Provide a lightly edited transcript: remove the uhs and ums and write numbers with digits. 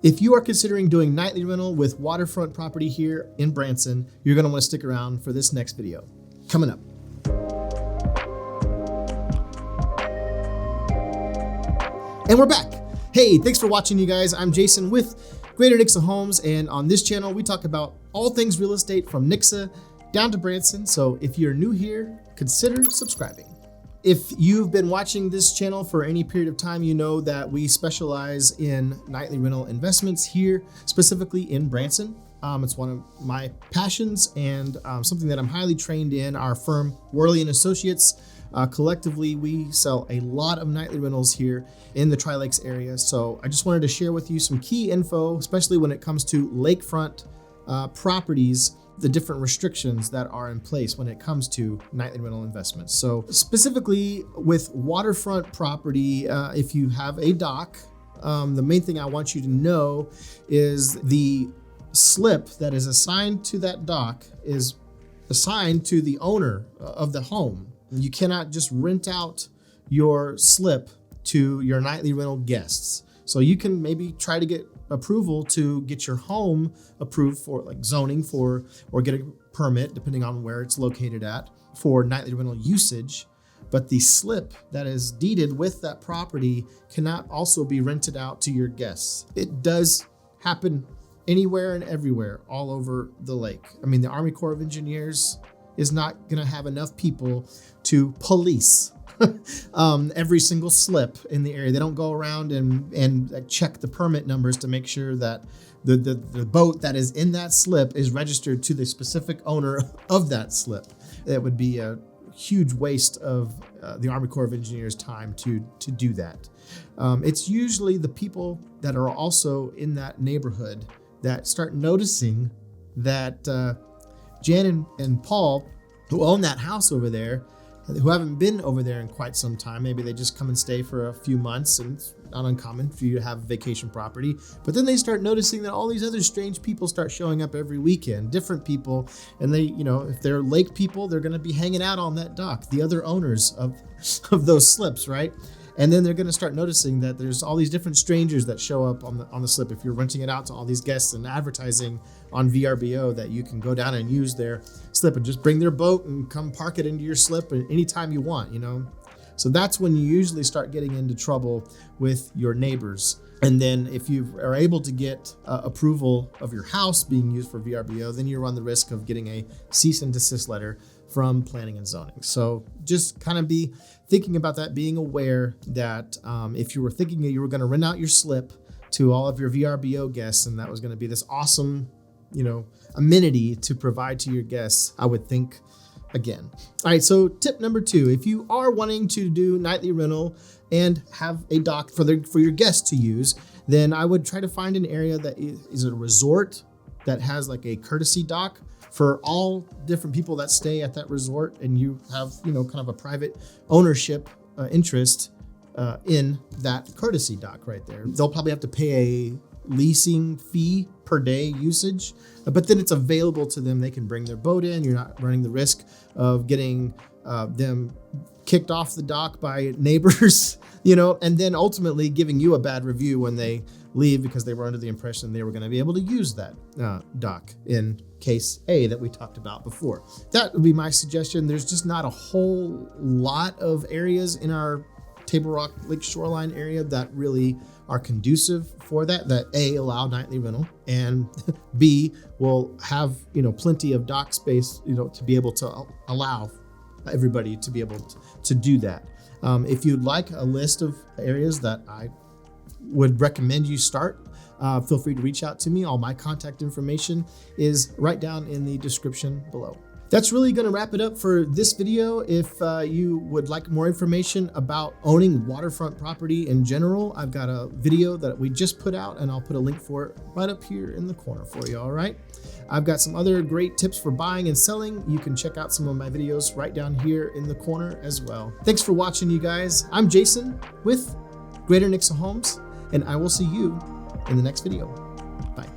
If you are considering doing nightly rental with waterfront property here in Branson, you're going to want to stick around for this next video. Coming up. And we're back. Hey, thanks for watching, you guys. I'm Jason with Greater Nixa Homes, and on this channel, we talk about all things real estate from Nixa down to Branson. So if you're new here, consider subscribing. If you've been watching this channel for any period of time, you know that we specialize in nightly rental investments here, specifically in Branson. It's one of my passions and something that I'm highly trained in. Our firm, Worley & Associates, collectively, we sell a lot of nightly rentals here in the Tri-Lakes area. So I just wanted to share with you some key info, especially when it comes to lakefront properties, the different restrictions that are in place when it comes to nightly rental investments. So specifically with waterfront property, if you have a dock, the main thing I want you to know is the slip that is assigned to that dock is assigned to the owner of the home. You cannot just rent out your slip to your nightly rental guests. So you can maybe try to get approval to get your home approved for like zoning for, or get a permit depending on where it's located at for nightly rental usage. But the slip that is deeded with that property cannot also be rented out to your guests. It does happen anywhere and everywhere all over the lake. I mean, the Army Corps of Engineers is not gonna have enough people to police every single slip in the area. They don't go around and check the permit numbers to make sure that the boat that is in that slip is registered to the specific owner of that slip. It would be a huge waste of the Army Corps of Engineers' time to do that. It's usually the people that are also in that neighborhood that start noticing that Jan and Paul, who own that house over there, who haven't been over there in quite some time. Maybe they just come and stay for a few months, and it's not uncommon for you to have vacation property. But then they start noticing that all these other strange people start showing up every weekend, different people. And they, you know, if they're lake people, they're going to be hanging out on that dock, the other owners of those slips, right? And then they're going to start noticing that there's all these different strangers that show up on the slip. If you're renting it out to all these guests and advertising on VRBO that you can go down and use their slip and just bring their boat and come park it into your slip anytime you want, you know? So that's when you usually start getting into trouble with your neighbors. And then if you are able to get approval of your house being used for VRBO, then you run the risk of getting a cease and desist letter from planning and zoning. So just kind of be thinking about that, being aware that if you were thinking that you were going to rent out your slip to all of your VRBO guests, and that was going to be this awesome, you know, amenity to provide to your guests, I would think again. All right, so tip number 2, if you are wanting to do nightly rental and have a dock for your guests to use, then I would try to find an area that is a resort that has like a courtesy dock for all different people that stay at that resort, and you have, you know, kind of a private ownership interest in that courtesy dock right there. They'll probably have to pay a leasing fee per day usage, but then it's available to them. They can bring their boat in. You're not running the risk of getting them kicked off the dock by neighbors, you know, and then ultimately giving you a bad review when they leave because they were under the impression they were going to be able to use that dock in case A that we talked about before. That would be my suggestion. There's just not a whole lot of areas in our Table Rock Lake shoreline area that really are conducive for that A, allow nightly rental, and B, will have, you know, plenty of dock space, you know, to be able to allow everybody to be able to do that. If you'd like a list of areas that I would recommend you start, feel free to reach out to me. All my contact information is right down in the description below. That's really going to wrap it up for this video. If you would like more information about owning waterfront property in general, I've got a video that we just put out, and I'll put a link for it right up here in the corner for you, all right? I've got some other great tips for buying and selling. You can check out some of my videos right down here in the corner as well. Thanks for watching, you guys. I'm Jason with Greater Nixa Homes, and I will see you in the next video. Bye.